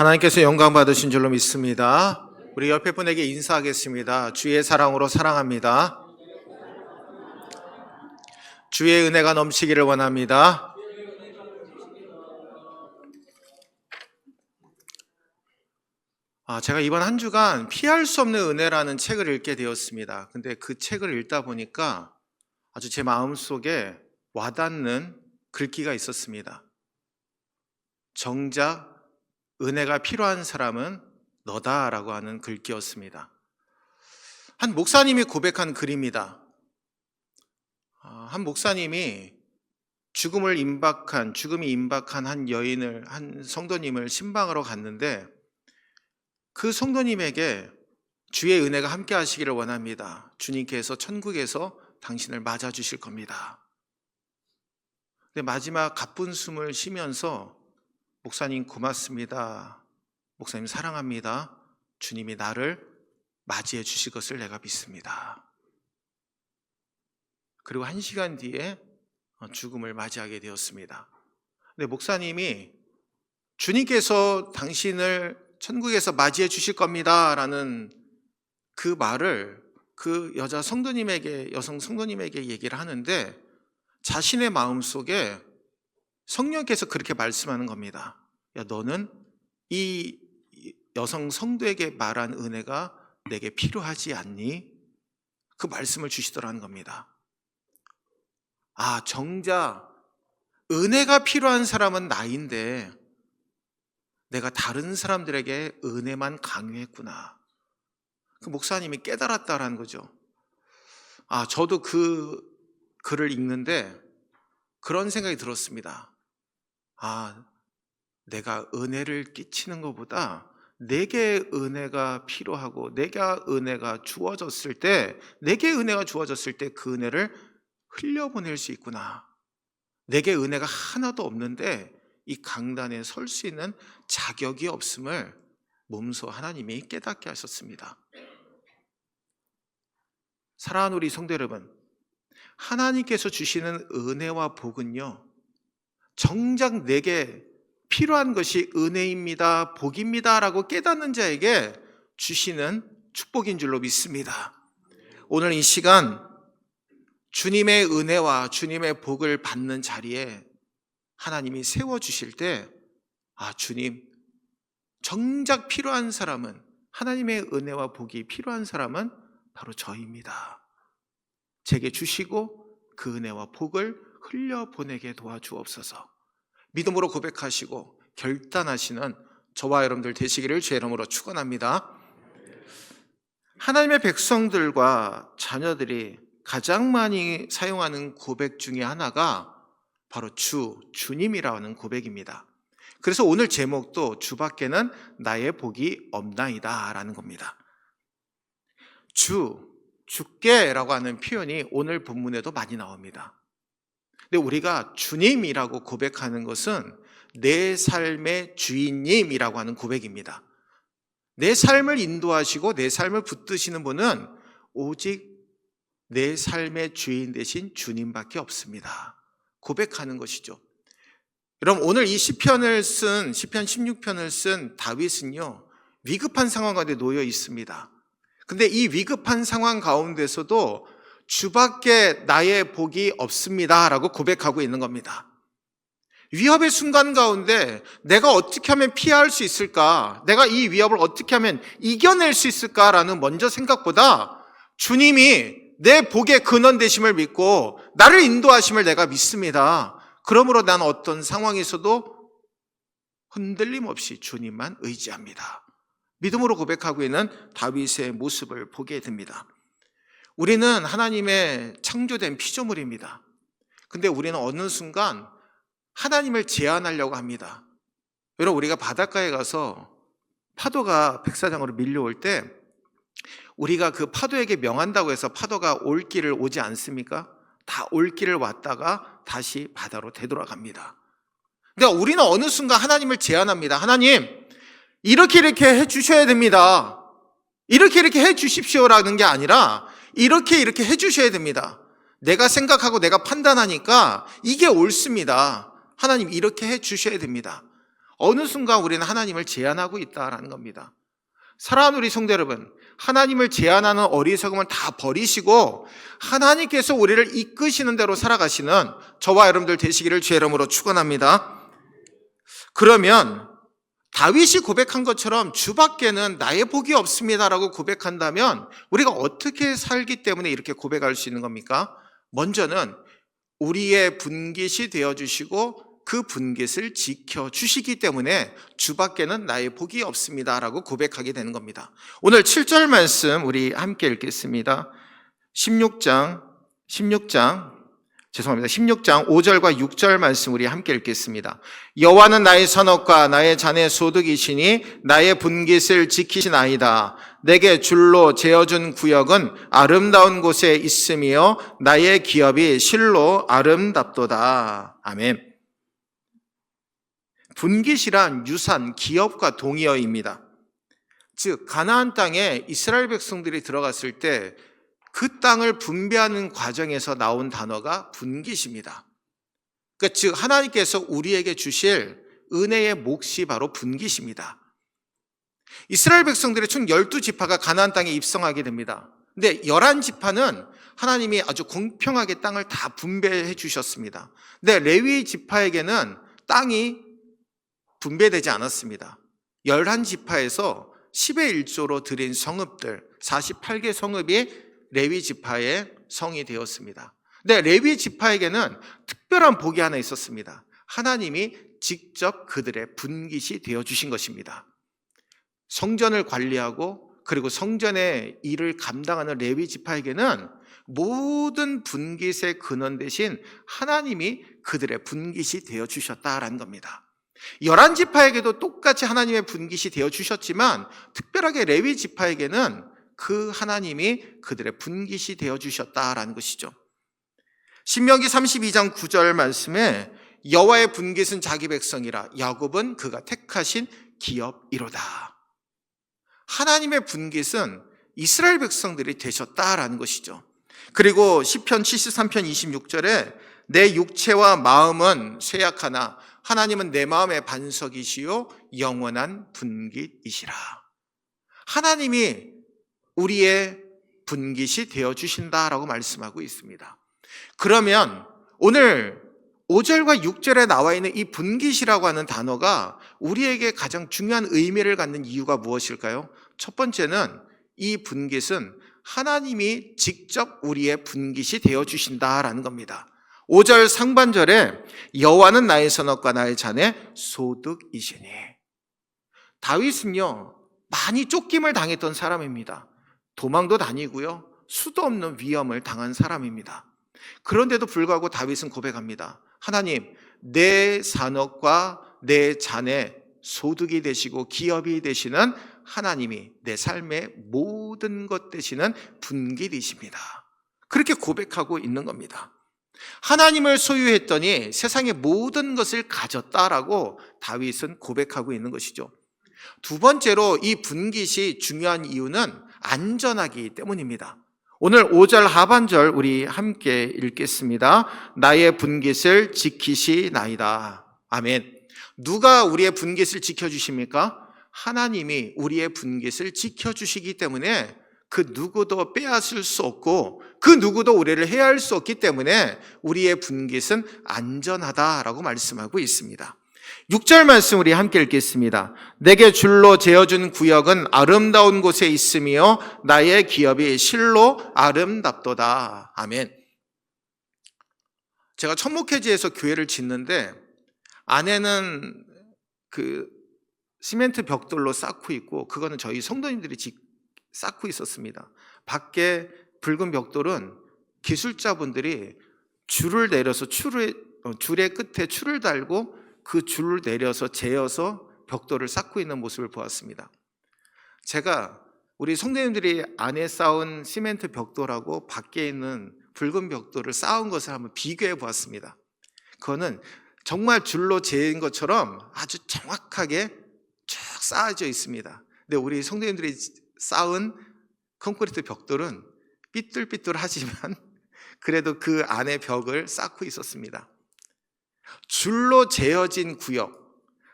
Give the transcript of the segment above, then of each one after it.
하나님께서 영광 받으신 줄로 믿습니다. 우리 옆에 분에게 인사하겠습니다. 주의 사랑으로 사랑합니다. 주의 은혜가 넘치기를 원합니다. 제가 이번 한 주간 피할 수 없는 은혜라는 책을 읽게 되었습니다. 근데 그 책을 읽다 보니까 아주 제 마음속에 와닿는 글귀가 있었습니다. 정작 은혜가 필요한 사람은 너다라고 하는 글귀였습니다. 한 목사님이 고백한 글입니다. 한 목사님이 죽음이 임박한 한 성도님을 신방하러 갔는데 그 성도님에게 주의 은혜가 함께 하시기를 원합니다. 주님께서 천국에서 당신을 맞아주실 겁니다. 근데 마지막 가쁜 숨을 쉬면서 목사님 고맙습니다. 목사님 사랑합니다. 주님이 나를 맞이해 주실 것을 내가 믿습니다. 그리고 1시간 뒤에 죽음을 맞이하게 되었습니다. 근데 목사님이 주님께서 당신을 천국에서 맞이해 주실 겁니다 라는 그 말을 그 여성 성도님에게 얘기를 하는데 자신의 마음속에 성령께서 그렇게 말씀하는 겁니다. 야, 너는 이 여성 성도에게 말한 은혜가 내게 필요하지 않니? 그 말씀을 주시더라는 겁니다. 정작 은혜가 필요한 사람은 나인데 내가 다른 사람들에게 은혜만 강요했구나. 그 목사님이 깨달았다라는 거죠. 저도 그 글을 읽는데 그런 생각이 들었습니다. 내가 은혜를 끼치는 것보다 내게 은혜가 필요하고 내게 은혜가 주어졌을 때 그 은혜를 흘려보낼 수 있구나. 내게 은혜가 하나도 없는데 이 강단에 설 수 있는 자격이 없음을 몸소 하나님이 깨닫게 하셨습니다. 사랑하는 우리 성도 여러분, 하나님께서 주시는 은혜와 복은요, 정작 내게 필요한 것이 은혜입니다, 복입니다 라고 깨닫는 자에게 주시는 축복인 줄로 믿습니다. 오늘 이 시간 주님의 은혜와 주님의 복을 받는 자리에 하나님이 세워주실 때 주님, 정작 필요한 사람은, 하나님의 은혜와 복이 필요한 사람은 바로 저입니다. 제게 주시고 그 은혜와 복을 흘려보내게 도와주옵소서. 믿음으로 고백하시고 결단하시는 저와 여러분들 되시기를 주의 이름으로 축원합니다. 하나님의 백성들과 자녀들이 가장 많이 사용하는 고백 중에 하나가 바로 주님이라는 고백입니다. 그래서 오늘 제목도 주밖에는 나의 복이 없나이다 라는 겁니다. 주께라고 하는 표현이 오늘 본문에도 많이 나옵니다. 근데 우리가 주님이라고 고백하는 것은 내 삶의 주인님이라고 하는 고백입니다. 내 삶을 인도하시고 내 삶을 붙드시는 분은 오직 내 삶의 주인 되신 주님밖에 없습니다. 고백하는 것이죠. 여러분, 오늘 이 시편 16편을 쓴 다윗은요, 위급한 상황 가운데 놓여 있습니다. 근데 이 위급한 상황 가운데서도 주밖에 나의 복이 없습니다 라고 고백하고 있는 겁니다. 위협의 순간 가운데 내가 어떻게 하면 피할 수 있을까? 내가 이 위협을 어떻게 하면 이겨낼 수 있을까라는 먼저 생각보다 주님이 내 복의 근원 되심을 믿고 나를 인도하심을 내가 믿습니다. 그러므로 난 어떤 상황에서도 흔들림 없이 주님만 의지합니다. 믿음으로 고백하고 있는 다윗의 모습을 보게 됩니다. 우리는 하나님의 창조된 피조물입니다. 근데 우리는 어느 순간 하나님을 제한하려고 합니다. 여러분, 우리가 바닷가에 가서 파도가 백사장으로 밀려올 때 우리가 그 파도에게 명한다고 해서 파도가 올 길을 오지 않습니까? 다 올 길을 왔다가 다시 바다로 되돌아갑니다. 근데 우리는 어느 순간 하나님을 제한합니다. 하나님, 이렇게 해주셔야 됩니다. 이렇게 해주십시오라는 게 아니라 이렇게 해주셔야 됩니다. 내가 생각하고 내가 판단하니까 이게 옳습니다. 하나님 이렇게 해주셔야 됩니다. 어느 순간 우리는 하나님을 제한하고 있다라는 겁니다. 사랑하는 우리 성도 여러분, 하나님을 제한하는 어리석음을 다 버리시고 하나님께서 우리를 이끄시는 대로 살아가시는 저와 여러분들 되시기를 주의 이름으로 축원합니다. 그러면 다윗이 고백한 것처럼 주밖에는 나의 복이 없습니다라고 고백한다면 우리가 어떻게 살기 때문에 이렇게 고백할 수 있는 겁니까? 먼저는 우리의 분깃이 되어주시고 그 분깃을 지켜주시기 때문에 주밖에는 나의 복이 없습니다라고 고백하게 되는 겁니다. 오늘 7절 말씀 우리 함께 읽겠습니다. 16장 5절과 6절 말씀 우리 함께 읽겠습니다. 여호와는 나의 선업과 나의 잔의 소득이시니 나의 분깃을 지키시나이다. 내게 줄로 재어준 구역은 아름다운 곳에 있으며 나의 기업이 실로 아름답도다. 아멘. 분깃이란 유산, 기업과 동의어입니다. 즉 가나안 땅에 이스라엘 백성들이 들어갔을 때 그 땅을 분배하는 과정에서 나온 단어가 분깃입니다. 그러니까 즉 하나님께서 우리에게 주실 은혜의 몫이 바로 분깃입니다. 이스라엘 백성들의 총 12지파가 가나안 땅에 입성하게 됩니다. 근데 11지파는 하나님이 아주 공평하게 땅을 다 분배해 주셨습니다. 근데 레위 지파에게는 땅이 분배되지 않았습니다. 11지파에서 10의 1조로 드린 성읍들 48개 성읍이 레위 지파의 성이 되었습니다. 근데 레위 지파에게는 특별한 복이 하나 있었습니다. 하나님이 직접 그들의 분깃이 되어주신 것입니다. 성전을 관리하고 그리고 성전의 일을 감당하는 레위 지파에게는 모든 분깃의 근원 대신 하나님이 그들의 분깃이 되어주셨다라는 겁니다. 11지파에게도 똑같이 하나님의 분깃이 되어주셨지만 특별하게 레위 지파에게는 그 하나님이 그들의 분깃이 되어주셨다라는 것이죠. 신명기 32장 9절 말씀에 여호와의 분깃은 자기 백성이라 야곱은 그가 택하신 기업이로다. 하나님의 분깃은 이스라엘 백성들이 되셨다라는 것이죠. 그리고 시편 73편 26절에 내 육체와 마음은 쇠약하나 하나님은 내 마음의 반석이시요 영원한 분깃이시라. 하나님이 우리의 분깃이 되어주신다라고 말씀하고 있습니다. 그러면 오늘 5절과 6절에 나와 있는 이 분깃이라고 하는 단어가 우리에게 가장 중요한 의미를 갖는 이유가 무엇일까요? 첫 번째는 이 분깃은 하나님이 직접 우리의 분깃이 되어주신다라는 겁니다. 5절 상반절에 여호와는 나의 선업과 나의 잔의 소득이시니. 다윗은요 많이 쫓김을 당했던 사람입니다. 도망도 다니고요 수도 없는 위험을 당한 사람입니다. 그런데도 불구하고 다윗은 고백합니다. 하나님, 내 산업과 내 잔의 소득이 되시고 기업이 되시는 하나님이 내 삶의 모든 것 되시는 분깃이십니다. 그렇게 고백하고 있는 겁니다. 하나님을 소유했더니 세상의 모든 것을 가졌다라고 다윗은 고백하고 있는 것이죠. 두 번째로 이 분깃이 중요한 이유는 안전하기 때문입니다. 오늘 5절 하반절 우리 함께 읽겠습니다. 나의 분깃을 지키시나이다. 아멘. 누가 우리의 분깃을 지켜주십니까? 하나님이 우리의 분깃을 지켜주시기 때문에 그 누구도 빼앗을 수 없고 그 누구도 우리를 해할 수 없기 때문에 우리의 분깃은 안전하다라고 말씀하고 있습니다. 6절 말씀 우리 함께 읽겠습니다. 내게 줄로 재어준 구역은 아름다운 곳에 있으며 나의 기업이 실로 아름답도다. 아멘. 제가 천목회지에서 교회를 짓는데 안에는 그 시멘트 벽돌로 쌓고 있고 그거는 저희 성도님들이 쌓고 있었습니다. 밖에 붉은 벽돌은 기술자분들이 줄을 내려서 줄의 끝에 줄을 달고 그 줄을 내려서 재어서 벽돌을 쌓고 있는 모습을 보았습니다. 제가 우리 성도님들이 안에 쌓은 시멘트 벽돌하고 밖에 있는 붉은 벽돌을 쌓은 것을 한번 비교해 보았습니다. 그거는 정말 줄로 재인 것처럼 아주 정확하게 쭉 쌓아져 있습니다. 근데 우리 성도님들이 쌓은 콘크리트 벽돌은 삐뚤삐뚤하지만 그래도 그 안에 벽을 쌓고 있었습니다. 줄로 재어진 구역,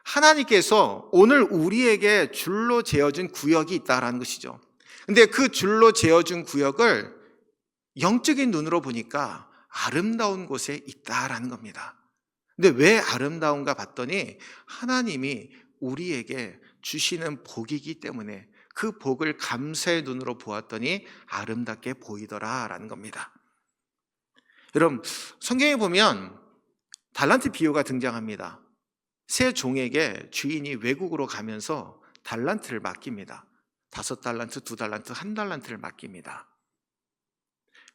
하나님께서 오늘 우리에게 줄로 재어준 구역이 있다라는 것이죠. 근데 그 줄로 재어준 구역을 영적인 눈으로 보니까 아름다운 곳에 있다라는 겁니다. 근데 왜 아름다운가 봤더니 하나님이 우리에게 주시는 복이기 때문에 그 복을 감사의 눈으로 보았더니 아름답게 보이더라라는 겁니다. 여러분, 성경에 보면 달란트 비유가 등장합니다. 세 종에게 주인이 외국으로 가면서 달란트를 맡깁니다. 5달란트, 2달란트, 1달란트를 맡깁니다.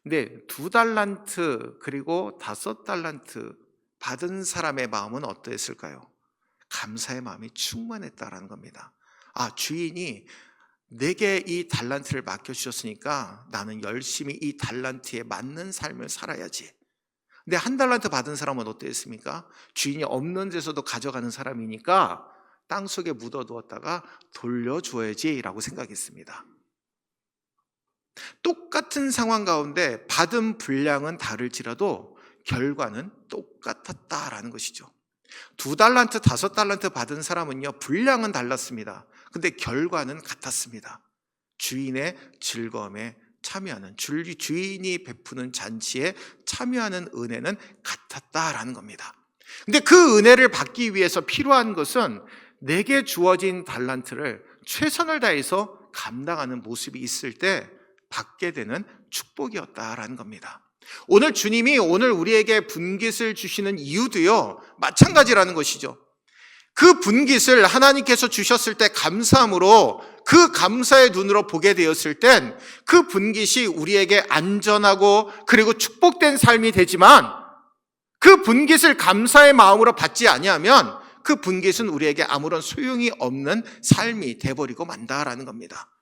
근데 2달란트 그리고 5달란트 받은 사람의 마음은 어떠했을까요? 감사의 마음이 충만했다라는 겁니다. 아, 주인이 내게 이 달란트를 맡겨주셨으니까 나는 열심히 이 달란트에 맞는 삶을 살아야지. 근데 1달란트 받은 사람은 어땠습니까? 주인이 없는 데서도 가져가는 사람이니까 땅속에 묻어두었다가 돌려줘야지라고 생각했습니다. 똑같은 상황 가운데 받은 분량은 다를지라도 결과는 똑같았다라는 것이죠. 2달란트, 5달란트 받은 사람은요, 분량은 달랐습니다. 근데 결과는 같았습니다. 주인의 즐거움에 참여하는, 주인이 베푸는 잔치에 참여하는 은혜는 같았다라는 겁니다. 근데 그 은혜를 받기 위해서 필요한 것은 내게 주어진 달란트를 최선을 다해서 감당하는 모습이 있을 때 받게 되는 축복이었다라는 겁니다. 오늘 주님이 오늘 우리에게 분깃을 주시는 이유도요, 마찬가지라는 것이죠. 그 분깃을 하나님께서 주셨을 때 감사함으로 그 감사의 눈으로 보게 되었을 땐 그 분깃이 우리에게 안전하고 그리고 축복된 삶이 되지만 그 분깃을 감사의 마음으로 받지 아니하면 그 분깃은 우리에게 아무런 소용이 없는 삶이 돼버리고 만다라는 겁니다.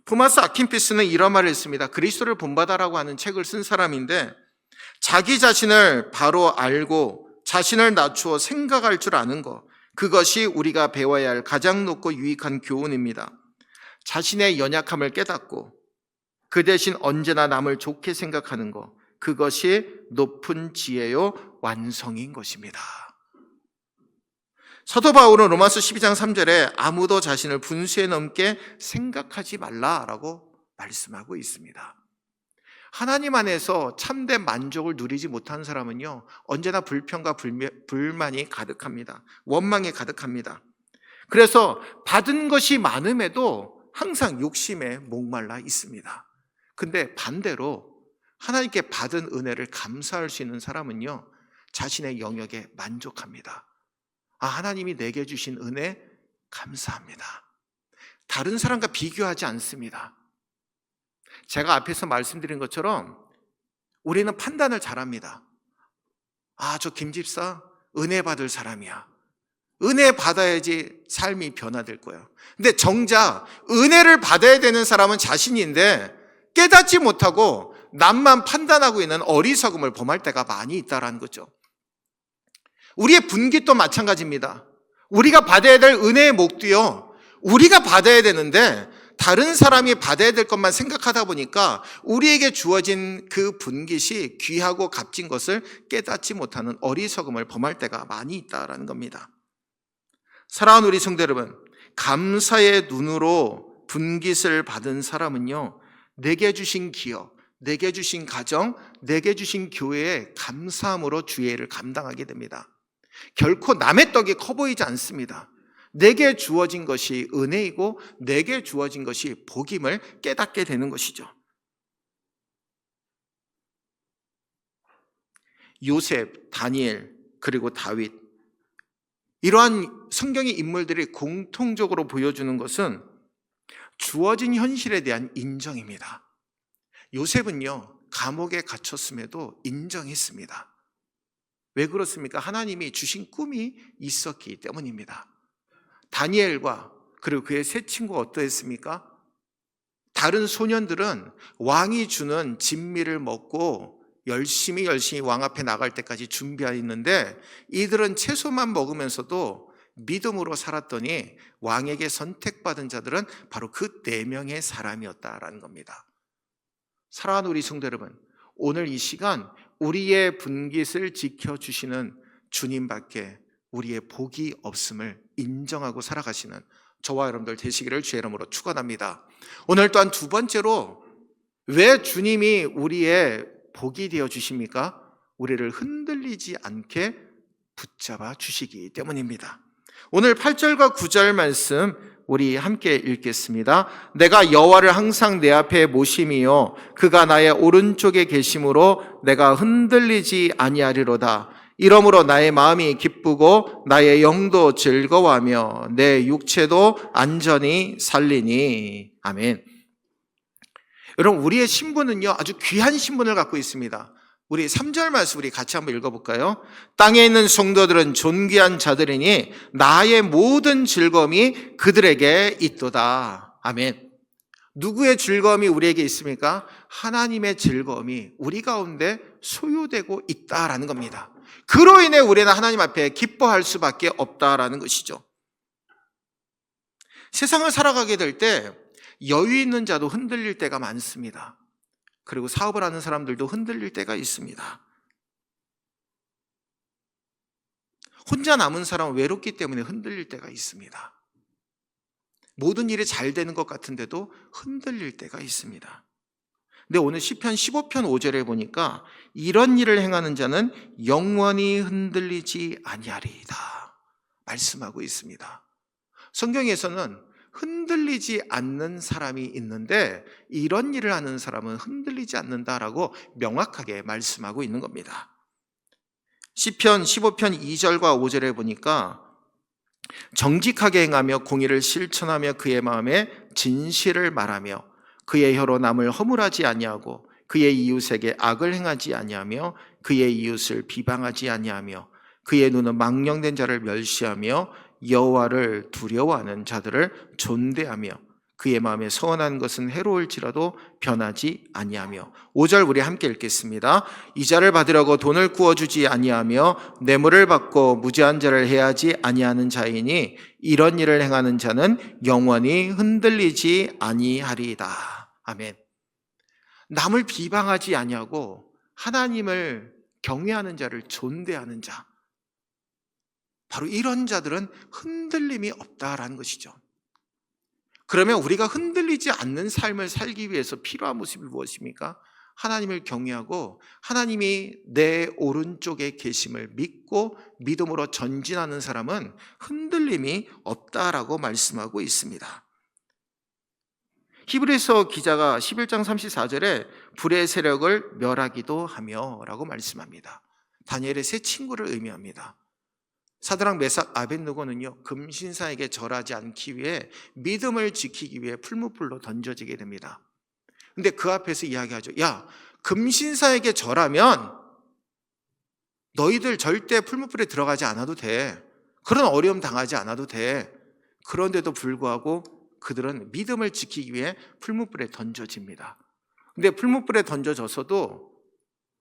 토마스 아킨피스는 이런 말을 했습니다. 그리스도를 본받아라고 하는 책을 쓴 사람인데, 자기 자신을 바로 알고 자신을 낮추어 생각할 줄 아는 것, 그것이 우리가 배워야 할 가장 높고 유익한 교훈입니다. 자신의 연약함을 깨닫고 그 대신 언제나 남을 좋게 생각하는 것, 그것이 높은 지혜요 완성인 것입니다. 사도 바울은 로마서 12장 3절에 아무도 자신을 분수에 넘게 생각하지 말라라고 말씀하고 있습니다. 하나님 안에서 참된 만족을 누리지 못한 사람은요, 언제나 불평과 불만이 가득합니다. 원망이 가득합니다. 그래서 받은 것이 많음에도 항상 욕심에 목말라 있습니다. 근데 반대로 하나님께 받은 은혜를 감사할 수 있는 사람은요, 자신의 영역에 만족합니다. 아, 하나님이 내게 주신 은혜 감사합니다. 다른 사람과 비교하지 않습니다. 제가 앞에서 말씀드린 것처럼 우리는 판단을 잘합니다. 아, 저 김집사 은혜 받을 사람이야. 은혜 받아야지 삶이 변화될 거예요. 근데 정작 은혜를 받아야 되는 사람은 자신인데 깨닫지 못하고 남만 판단하고 있는 어리석음을 범할 때가 많이 있다는 거죠. 우리의 분깃도 마찬가지입니다. 우리가 받아야 될 은혜의 목도요, 우리가 받아야 되는데 다른 사람이 받아야 될 것만 생각하다 보니까 우리에게 주어진 그 분깃이 귀하고 값진 것을 깨닫지 못하는 어리석음을 범할 때가 많이 있다는 겁니다. 사랑하는 우리 성도 여러분, 감사의 눈으로 분깃을 받은 사람은요, 내게 주신 기업, 내게 주신 가정, 내게 주신 교회에 감사함으로 주의를 감당하게 됩니다. 결코 남의 떡이 커 보이지 않습니다. 내게 주어진 것이 은혜이고 내게 주어진 것이 복임을 깨닫게 되는 것이죠. 요셉, 다니엘, 그리고 다윗, 이러한 성경의 인물들이 공통적으로 보여주는 것은 주어진 현실에 대한 인정입니다. 요셉은요, 감옥에 갇혔음에도 인정했습니다. 왜 그렇습니까? 하나님이 주신 꿈이 있었기 때문입니다. 다니엘과 그리고 그의 세 친구가 어떠했습니까? 다른 소년들은 왕이 주는 진미를 먹고 열심히 왕 앞에 나갈 때까지 준비하였는데 이들은 채소만 먹으면서도 믿음으로 살았더니 왕에게 선택받은 자들은 바로 그 4명의 사람이었다라는 겁니다. 사랑하는 우리 성도 여러분, 오늘 이 시간 우리의 분깃을 지켜주시는 주님밖에 우리의 복이 없음을 인정하고 살아가시는 저와 여러분들 되시기를 주의 이름으로 축원합니다. 오늘 또한 두 번째로 왜 주님이 우리의 복이 되어 주십니까? 우리를 흔들리지 않게 붙잡아 주시기 때문입니다. 오늘 8절과 9절 말씀 우리 함께 읽겠습니다. 내가 여호와를 항상 내 앞에 모심이요 그가 나의 오른쪽에 계심으로 내가 흔들리지 아니하리로다. 이러므로 나의 마음이 기쁘고 나의 영도 즐거워하며 내 육체도 안전히 살리니. 아멘. 여러분, 우리의 신분은요 아주 귀한 신분을 갖고 있습니다. 우리 3절 말씀 우리 같이 한번 읽어볼까요? 땅에 있는 성도들은 존귀한 자들이니 나의 모든 즐거움이 그들에게 있도다. 아멘. 누구의 즐거움이 우리에게 있습니까? 하나님의 즐거움이 우리 가운데 소유되고 있다라는 겁니다. 그로 인해 우리는 하나님 앞에 기뻐할 수밖에 없다라는 것이죠. 세상을 살아가게 될 때 여유 있는 자도 흔들릴 때가 많습니다. 그리고 사업을 하는 사람들도 흔들릴 때가 있습니다. 혼자 남은 사람은 외롭기 때문에 흔들릴 때가 있습니다. 모든 일이 잘 되는 것 같은데도 흔들릴 때가 있습니다. 근데 오늘 시편 15편 5절에 보니까 이런 일을 행하는 자는 영원히 흔들리지 아니하리이다 말씀하고 있습니다. 성경에서는 흔들리지 않는 사람이 있는데 이런 일을 하는 사람은 흔들리지 않는다라고 명확하게 말씀하고 있는 겁니다. 시편 15편 2절과 5절에 보니까 정직하게 행하며 공의를 실천하며 그의 마음에 진실을 말하며 그의 혀로 남을 허물하지 아니하고 그의 이웃에게 악을 행하지 아니하며 그의 이웃을 비방하지 아니하며 그의 눈은 망령된 자를 멸시하며 여호와를 두려워하는 자들을 존대하며 그의 마음에 서원한 것은 해로울지라도 변하지 아니하며. 5절 우리 함께 읽겠습니다. 이자를 받으려고 돈을 구워주지 아니하며 뇌물을 받고 무죄한 자를 해하지 아니하는 자이니 이런 일을 행하는 자는 영원히 흔들리지 아니하리이다. 아멘. 남을 비방하지 아니하고 하나님을 경외하는 자를 존대하는 자, 바로 이런 자들은 흔들림이 없다라는 것이죠. 그러면 우리가 흔들리지 않는 삶을 살기 위해서 필요한 모습이 무엇입니까? 하나님을 경외하고 하나님이 내 오른쪽에 계심을 믿고 믿음으로 전진하는 사람은 흔들림이 없다라고 말씀하고 있습니다. 히브리서 기자가 11장 34절에 불의 세력을 멸하기도 하며 라고 말씀합니다. 다니엘의 세 친구를 의미합니다. 사드락 메삭 아벳느고는요 금신사에게 절하지 않기 위해 믿음을 지키기 위해 풀무불로 던져지게 됩니다. 근데 그 앞에서 이야기하죠. 야, 금신사에게 절하면 너희들 절대 풀무불에 들어가지 않아도 돼. 그런 어려움 당하지 않아도 돼. 그런데도 불구하고 그들은 믿음을 지키기 위해 풀무불에 던져집니다. 근데 풀무불에 던져져서도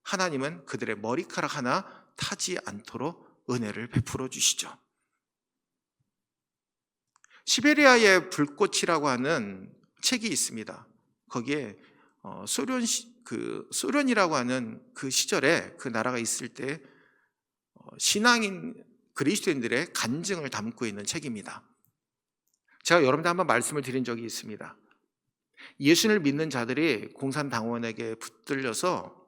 하나님은 그들의 머리카락 하나 타지 않도록 은혜를 베풀어 주시죠. 시베리아의 불꽃이라고 하는 책이 있습니다. 거기에 소련이라고 하는 그 시절에 그 나라가 있을 때 신앙인 그리스도인들의 간증을 담고 있는 책입니다. 제가 여러분들 한번 말씀을 드린 적이 있습니다. 예수를 믿는 자들이 공산당원에게 붙들려서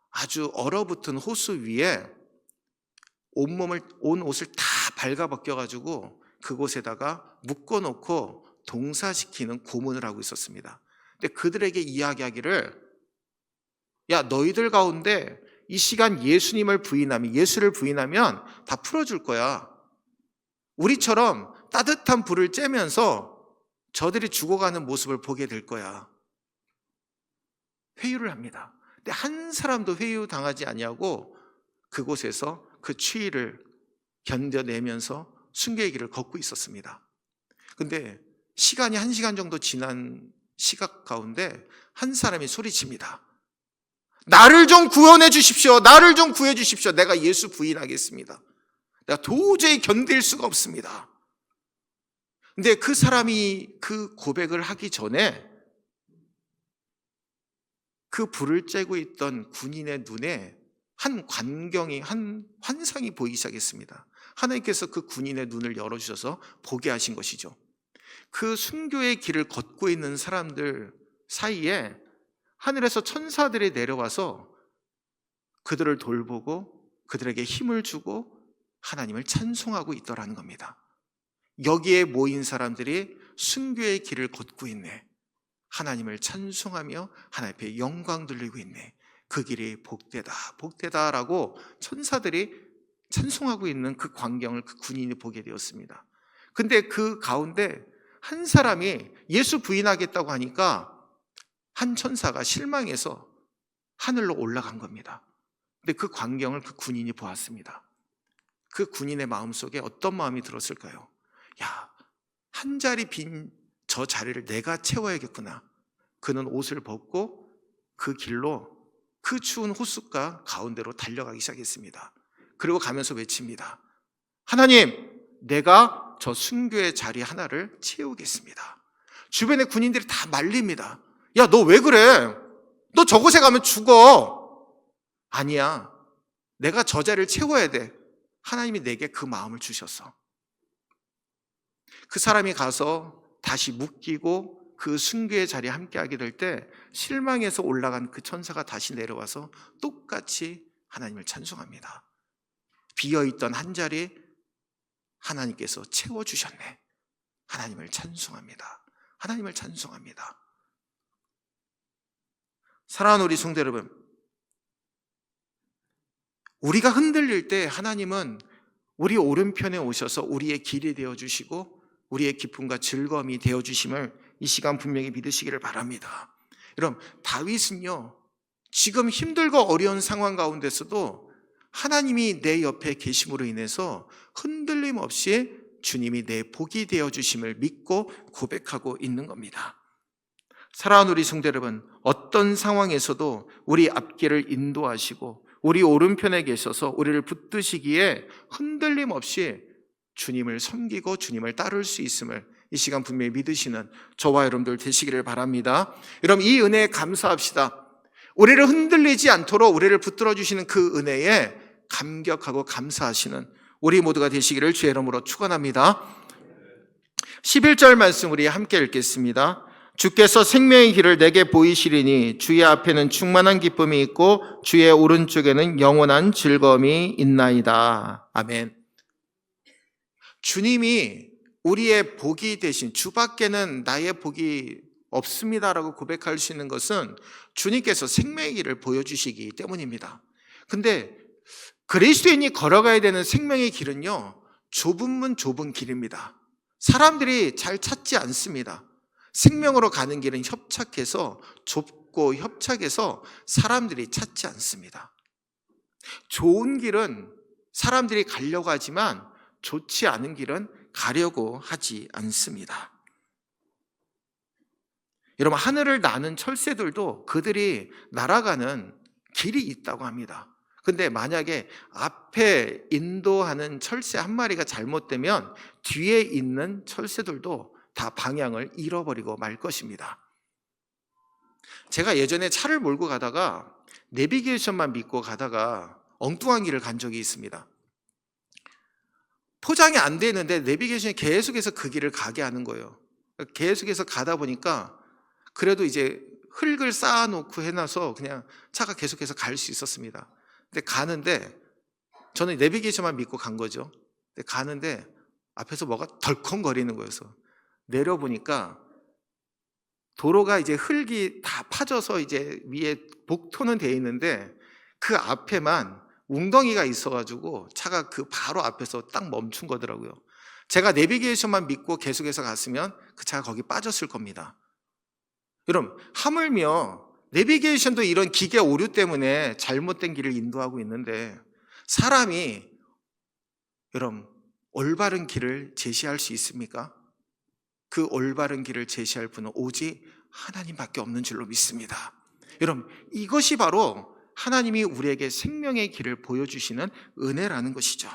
아주 얼어붙은 호수 위에 온 옷을 다 발가벗겨가지고 그곳에다가 묶어놓고 동사시키는 고문을 하고 있었습니다. 근데 그들에게 이야기하기를, 야, 너희들 가운데 이 시간 예수님을 부인하면, 예수를 부인하면 다 풀어줄 거야. 우리처럼 따뜻한 불을 쬐면서 저들이 죽어가는 모습을 보게 될 거야. 회유를 합니다. 근데 한 사람도 회유 당하지 아니하고 그곳에서 그 추위를 견뎌내면서 순교의 길을 걷고 있었습니다. 근데 시간이 1시간 정도 지난 시각 가운데 한 사람이 소리칩니다. 나를 좀 구원해 주십시오. 나를 좀 구해 주십시오. 내가 예수 부인하겠습니다. 내가 도저히 견딜 수가 없습니다. 근데 그 사람이 그 고백을 하기 전에 그 불을 쬐고 있던 군인의 눈에 한 환상이 보이기 시작했습니다. 하나님께서 그 군인의 눈을 열어주셔서 보게 하신 것이죠. 그 순교의 길을 걷고 있는 사람들 사이에 하늘에서 천사들이 내려와서 그들을 돌보고 그들에게 힘을 주고 하나님을 찬송하고 있더라는 겁니다. 여기에 모인 사람들이 순교의 길을 걷고 있네. 하나님을 찬송하며 하나님 앞에 영광 돌리고 있네. 그 길이 복되다, 복되다라고 천사들이 찬송하고 있는 그 광경을 그 군인이 보게 되었습니다. 근데 그 가운데 한 사람이 예수 부인하겠다고 하니까 한 천사가 실망해서 하늘로 올라간 겁니다. 근데 그 광경을 그 군인이 보았습니다. 그 군인의 마음속에 어떤 마음이 들었을까요? 야, 한 자리 빈 저 자리를 내가 채워야겠구나. 그는 옷을 벗고 그 길로 그 추운 호숫가 가운데로 달려가기 시작했습니다. 그리고 가면서 외칩니다. 하나님, 내가 저 순교의 자리 하나를 채우겠습니다. 주변의 군인들이 다 말립니다. 야, 너 왜 그래? 너 저곳에 가면 죽어. 아니야, 내가 저 자리를 채워야 돼. 하나님이 내게 그 마음을 주셨어. 그 사람이 가서 다시 묶이고 그 순교의 자리에 함께하게 될 때 실망해서 올라간 그 천사가 다시 내려와서 똑같이 하나님을 찬송합니다. 비어있던 한 자리 하나님께서 채워주셨네. 하나님을 찬송합니다. 하나님을 찬송합니다. 사랑하는 우리 성도 여러분, 우리가 흔들릴 때 하나님은 우리 오른편에 오셔서 우리의 길이 되어주시고 우리의 기쁨과 즐거움이 되어주심을 이 시간 분명히 믿으시기를 바랍니다. 여러분, 다윗은요, 지금 힘들고 어려운 상황 가운데서도 하나님이 내 옆에 계심으로 인해서 흔들림 없이 주님이 내 복이 되어주심을 믿고 고백하고 있는 겁니다. 사랑하는 우리 성도 여러분, 어떤 상황에서도 우리 앞길을 인도하시고 우리 오른편에 계셔서 우리를 붙드시기에 흔들림 없이 주님을 섬기고 주님을 따를 수 있음을 이 시간 분명히 믿으시는 저와 여러분들 되시기를 바랍니다. 여러분, 이 은혜에 감사합시다. 우리를 흔들리지 않도록 우리를 붙들어 주시는 그 은혜에 감격하고 감사하시는 우리 모두가 되시기를 주의 이름으로 축원합니다. 11절 말씀 우리 함께 읽겠습니다. 주께서 생명의 길을 내게 보이시리니 주의 앞에는 충만한 기쁨이 있고 주의 오른쪽에는 영원한 즐거움이 있나이다. 아멘. 주님이 우리의 복이 되신, 주밖에는 나의 복이 없습니다라고 고백할 수 있는 것은 주님께서 생명의 길을 보여주시기 때문입니다. 근데 그리스도인이 걸어가야 되는 생명의 길은요, 좁은 문 좁은 길입니다. 사람들이 잘 찾지 않습니다. 생명으로 가는 길은 협착해서, 좁고 협착해서 사람들이 찾지 않습니다. 좋은 길은 사람들이 가려고 하지만 좋지 않은 길은 가려고 하지 않습니다. 여러분, 하늘을 나는 철새들도 그들이 날아가는 길이 있다고 합니다. 근데 만약에 앞에 인도하는 철새 한 마리가 잘못되면 뒤에 있는 철새들도 다 방향을 잃어버리고 말 것입니다. 제가 예전에 차를 몰고 가다가 내비게이션만 믿고 가다가 엉뚱한 길을 간 적이 있습니다. 포장이 안 되는데 내비게이션이 계속해서 그 길을 가게 하는 거예요. 계속해서 가다 보니까 그래도 이제 흙을 쌓아놓고 해놔서 그냥 차가 계속해서 갈 수 있었습니다. 근데 가는데 저는 내비게이션만 믿고 간 거죠. 근데 가는데 앞에서 뭐가 덜컹거리는 거여서 내려보니까 도로가 이제 흙이 다 파져서 이제 위에 복토는 돼 있는데 그 앞에만 웅덩이가 있어가지고 차가 그 바로 앞에서 딱 멈춘 거더라고요. 제가 내비게이션만 믿고 계속해서 갔으면 그 차가 거기 빠졌을 겁니다. 여러분, 하물며 내비게이션도 이런 기계 오류 때문에 잘못된 길을 인도하고 있는데 사람이 여러분 올바른 길을 제시할 수 있습니까? 그 올바른 길을 제시할 분은 오직 하나님밖에 없는 줄로 믿습니다. 여러분, 이것이 바로 하나님이 우리에게 생명의 길을 보여주시는 은혜라는 것이죠.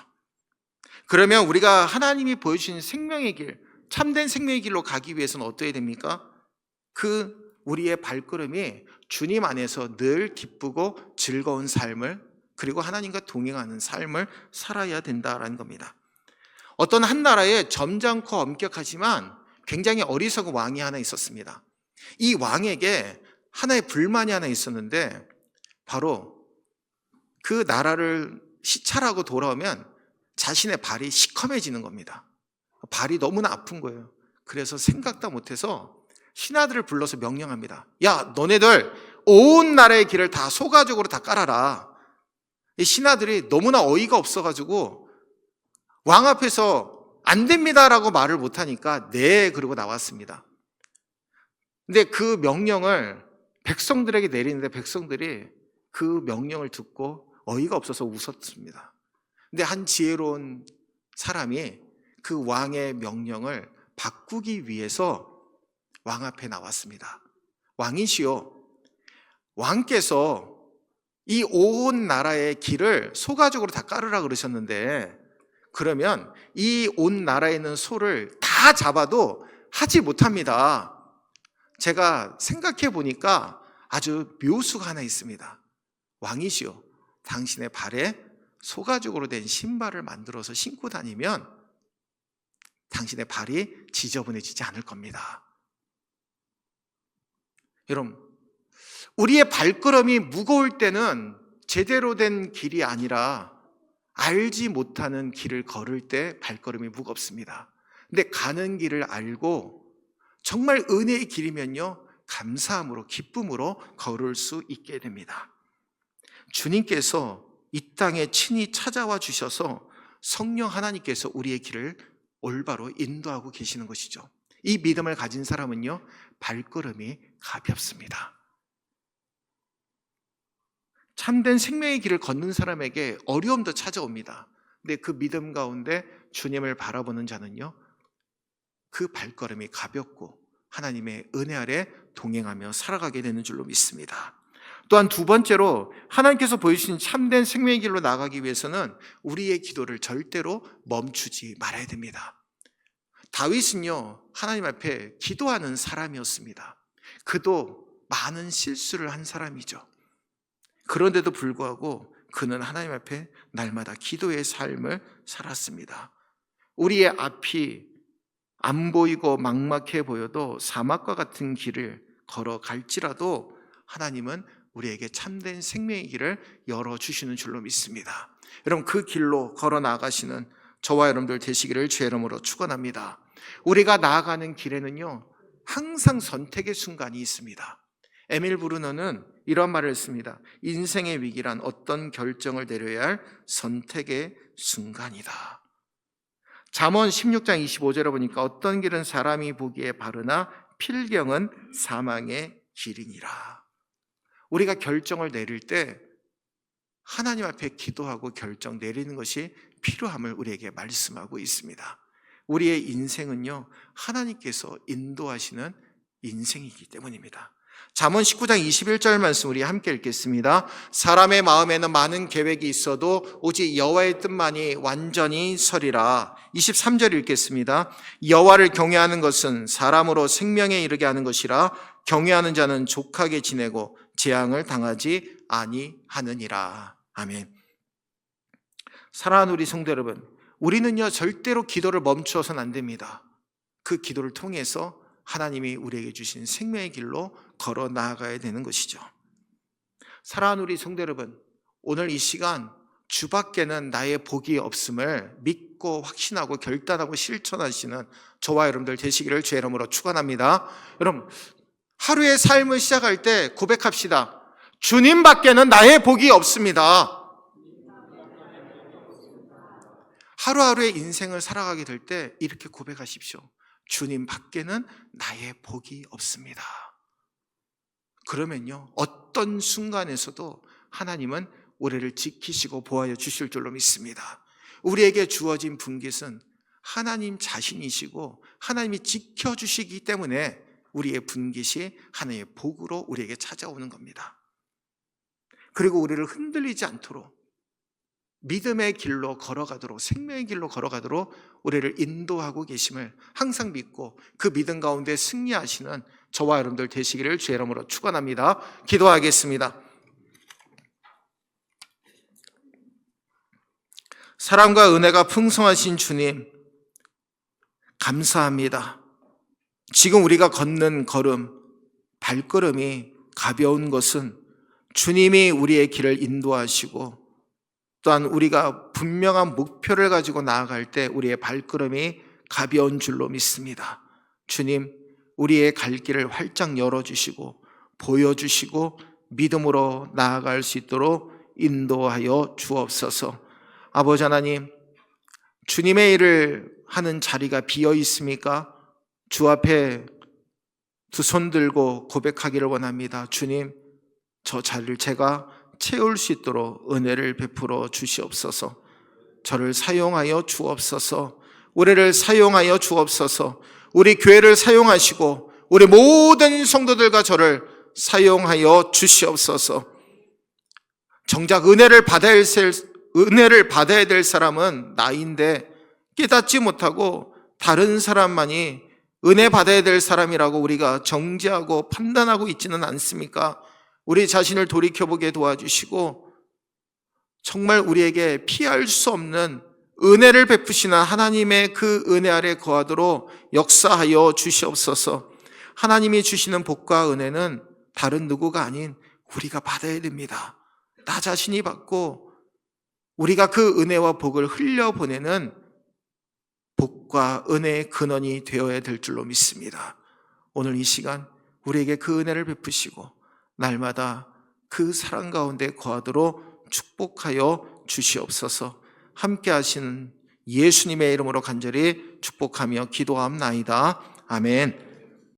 그러면 우리가 하나님이 보여주신 생명의 길, 참된 생명의 길로 가기 위해서는 어떠해야 됩니까? 그 우리의 발걸음이 주님 안에서 늘 기쁘고 즐거운 삶을, 그리고 하나님과 동행하는 삶을 살아야 된다라는 겁니다. 어떤 한 나라에 점잖고 엄격하지만 굉장히 어리석은 왕이 하나 있었습니다. 이 왕에게 하나의 불만이 하나 있었는데 바로 그 나라를 시찰하고 돌아오면 자신의 발이 시커매지는 겁니다. 발이 너무나 아픈 거예요. 그래서 생각도 못해서 신하들을 불러서 명령합니다. 야, 너네들 온 나라의 길을 다 소가죽으로 다 깔아라. 이 신하들이 너무나 어이가 없어가지고 왕 앞에서 안 됩니다라고 말을 못하니까 네, 그러고 나왔습니다. 근데 그 명령을 백성들에게 내리는데 백성들이 그 명령을 듣고 어이가 없어서 웃었습니다. 근데 한 지혜로운 사람이 그 왕의 명령을 바꾸기 위해서 왕 앞에 나왔습니다. 왕이시여, 왕께서 이 온 나라의 길을 소가죽으로 다 깔으라 그러셨는데 그러면 이 온 나라에 있는 소를 다 잡아도 하지 못합니다. 제가 생각해 보니까 아주 묘수가 하나 있습니다. 왕이시여, 당신의 발에 소가죽으로 된 신발을 만들어서 신고 다니면 당신의 발이 지저분해지지 않을 겁니다. 여러분, 우리의 발걸음이 무거울 때는 제대로 된 길이 아니라 알지 못하는 길을 걸을 때 발걸음이 무겁습니다. 근데 가는 길을 알고 정말 은혜의 길이면요, 감사함으로 기쁨으로 걸을 수 있게 됩니다. 주님께서 이 땅에 친히 찾아와 주셔서 성령 하나님께서 우리의 길을 올바로 인도하고 계시는 것이죠. 이 믿음을 가진 사람은요, 발걸음이 가볍습니다. 참된 생명의 길을 걷는 사람에게 어려움도 찾아옵니다. 근데 그 믿음 가운데 주님을 바라보는 자는요, 그 발걸음이 가볍고 하나님의 은혜 아래 동행하며 살아가게 되는 줄로 믿습니다. 또한 두 번째로 하나님께서 보여주신 참된 생명의 길로 나가기 위해서는 우리의 기도를 절대로 멈추지 말아야 됩니다. 다윗은요, 하나님 앞에 기도하는 사람이었습니다. 그도 많은 실수를 한 사람이죠. 그런데도 불구하고 그는 하나님 앞에 날마다 기도의 삶을 살았습니다. 우리의 앞이 안 보이고 막막해 보여도 사막과 같은 길을 걸어갈지라도 하나님은 우리에게 참된 생명의 길을 열어주시는 줄로 믿습니다. 여러분, 그 길로 걸어 나가시는 저와 여러분들 되시기를 주의 이름으로 축원합니다. 우리가 나아가는 길에는요, 항상 선택의 순간이 있습니다. 에밀 브루너는 이런 말을 했습니다. 인생의 위기란 어떤 결정을 내려야 할 선택의 순간이다. 잠언 16장 25절에 보니까 어떤 길은 사람이 보기에 바르나 필경은 사망의 길이니라. 우리가 결정을 내릴 때 하나님 앞에 기도하고 결정 내리는 것이 필요함을 우리에게 말씀하고 있습니다. 우리의 인생은요, 하나님께서 인도하시는 인생이기 때문입니다. 잠언 19장 21절 말씀 우리 함께 읽겠습니다. 사람의 마음에는 많은 계획이 있어도 오직 여호와의 뜻만이 완전히 서리라. 23절 읽겠습니다. 여호와를 경외하는 것은 사람으로 생명에 이르게 하는 것이라. 경외하는 자는 족하게 지내고 재앙을 당하지 아니하느니라. 아멘. 사랑하는 우리 성도 여러분, 우리는요, 절대로 기도를 멈추어서는 안 됩니다. 그 기도를 통해서 하나님이 우리에게 주신 생명의 길로 걸어 나아가야 되는 것이죠. 사랑하는 우리 성도 여러분, 오늘 이 시간 주 밖에는 나의 복이 없음을 믿고 확신하고 결단하고 실천하시는 저와 여러분들 되시기를 주의 이름으로 축원합니다. 여러분, 하루의 삶을 시작할 때 고백합시다. 주님 밖에는 나의 복이 없습니다. 하루하루의 인생을 살아가게 될 때 이렇게 고백하십시오. 주님 밖에는 나의 복이 없습니다. 그러면요, 어떤 순간에서도 하나님은 우리를 지키시고 보호하여 주실 줄로 믿습니다. 우리에게 주어진 분깃은 하나님 자신이시고 하나님이 지켜주시기 때문에 우리의 분깃이 하나님의 복으로 우리에게 찾아오는 겁니다. 그리고 우리를 흔들리지 않도록 믿음의 길로 걸어가도록, 생명의 길로 걸어가도록 우리를 인도하고 계심을 항상 믿고 그 믿음 가운데 승리하시는 저와 여러분들 되시기를 주의 이름으로 축원합니다. 기도하겠습니다. 사랑과 은혜가 풍성하신 주님, 감사합니다. 지금 우리가 걷는 걸음, 발걸음이 가벼운 것은 주님이 우리의 길을 인도하시고 또한 우리가 분명한 목표를 가지고 나아갈 때 우리의 발걸음이 가벼운 줄로 믿습니다. 주님, 우리의 갈 길을 활짝 열어주시고 보여주시고 믿음으로 나아갈 수 있도록 인도하여 주옵소서. 아버지 하나님, 주님의 일을 하는 자리가 비어 있습니까? 주 앞에 두 손 들고 고백하기를 원합니다. 주님, 저 자리를 제가 채울 수 있도록 은혜를 베풀어 주시옵소서. 저를 사용하여 주옵소서. 우리를 사용하여 주옵소서. 우리 교회를 사용하시고 우리 모든 성도들과 저를 사용하여 주시옵소서. 정작 은혜를 받아야 될 사람은 나인데 깨닫지 못하고 다른 사람만이 은혜 받아야 될 사람이라고 우리가 정죄하고 판단하고 있지는 않습니까? 우리 자신을 돌이켜보게 도와주시고 정말 우리에게 피할 수 없는 은혜를 베푸시는 하나님의 그 은혜 아래 거하도록 역사하여 주시옵소서. 하나님이 주시는 복과 은혜는 다른 누구가 아닌 우리가 받아야 됩니다. 나 자신이 받고 우리가 그 은혜와 복을 흘려보내는 복과 은혜의 근원이 되어야 될 줄로 믿습니다. 오늘 이 시간 우리에게 그 은혜를 베푸시고 날마다 그 사랑 가운데 거하도록 축복하여 주시옵소서. 함께 하시는 예수님의 이름으로 간절히 축복하며 기도함나이다. 아멘.